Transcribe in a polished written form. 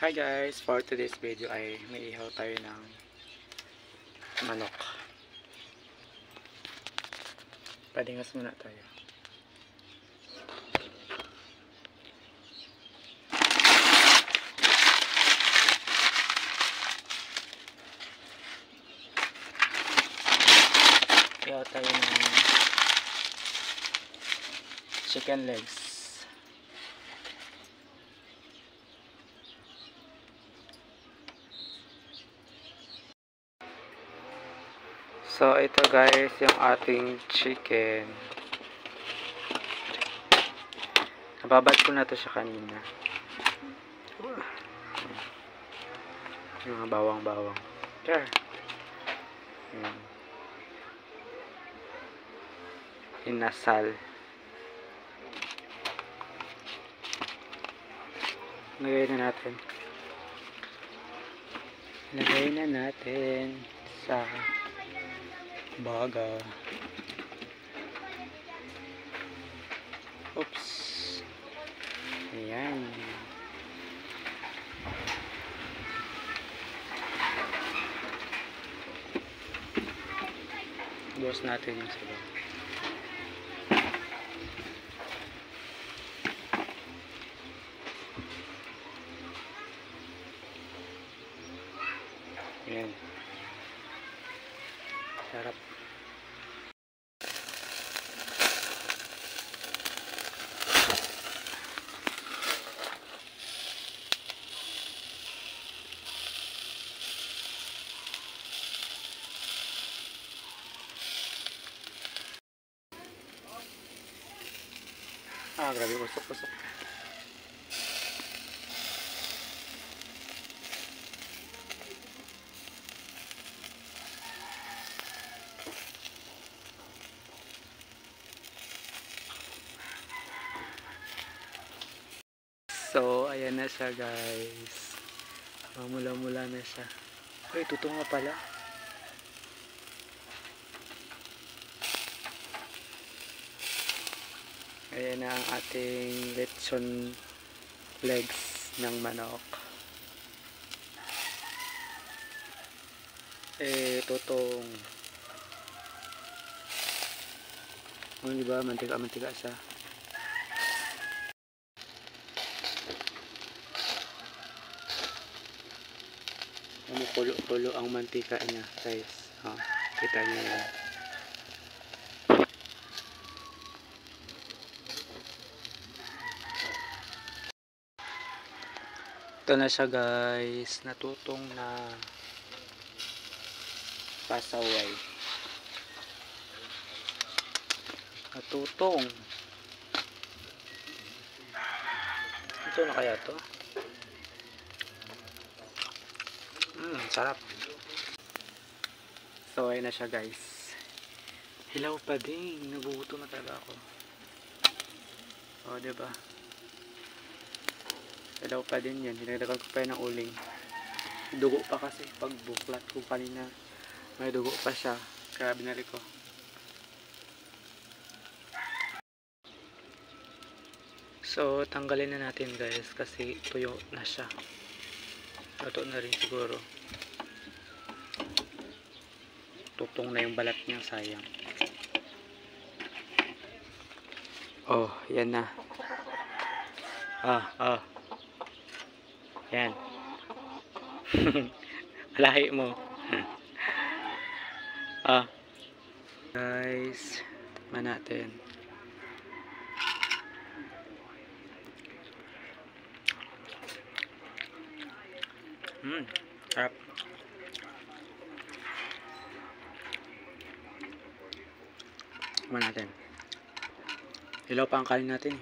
Hi guys! For today's video ay may ihaw tayo ng manok. Padingas muna tayo. Ihaw tayo ng chicken legs. So ito guys yung ating chicken. Nababad ko na to siya kanina. Yung mga bawang-bawang. There. Inasal. Lagay na natin. Lagay na natin sa baga. Oops. Ayan. Buhos natin yung sabaw. Ayan. Sarap. Grabe, usok-usok. So, ayan na siya guys. Mula-mula na siya. Uy, tutong nga pala. Ayan na ang ating lechon legs ng manok. Tutong. Diba? Mantika-mantika siya. Kumukulo-kulo ang mantika niya guys. Kita niyo yan. Ito na siya guys, natutong na pasaway. Natutong. Ito na kaya to? Sarap. So ayun na siya guys. Hilaw pa din, nagugutom na talaga ako. Diba? Hilaw pa din yan. Hinagdagan ko pa yun ng uling. Dugo pa kasi. Pag buklat ko kanina, may dugo pa siya. Kaya binalik ko. So, tanggalin na natin guys. Kasi tuyo na siya. Luto na rin siguro. Tutong na yung balat niya. Sayang. Yan na. Yan. Lahi mo. Guys, natin. Sarap. Natin. Hilaw pa ang kanin natin.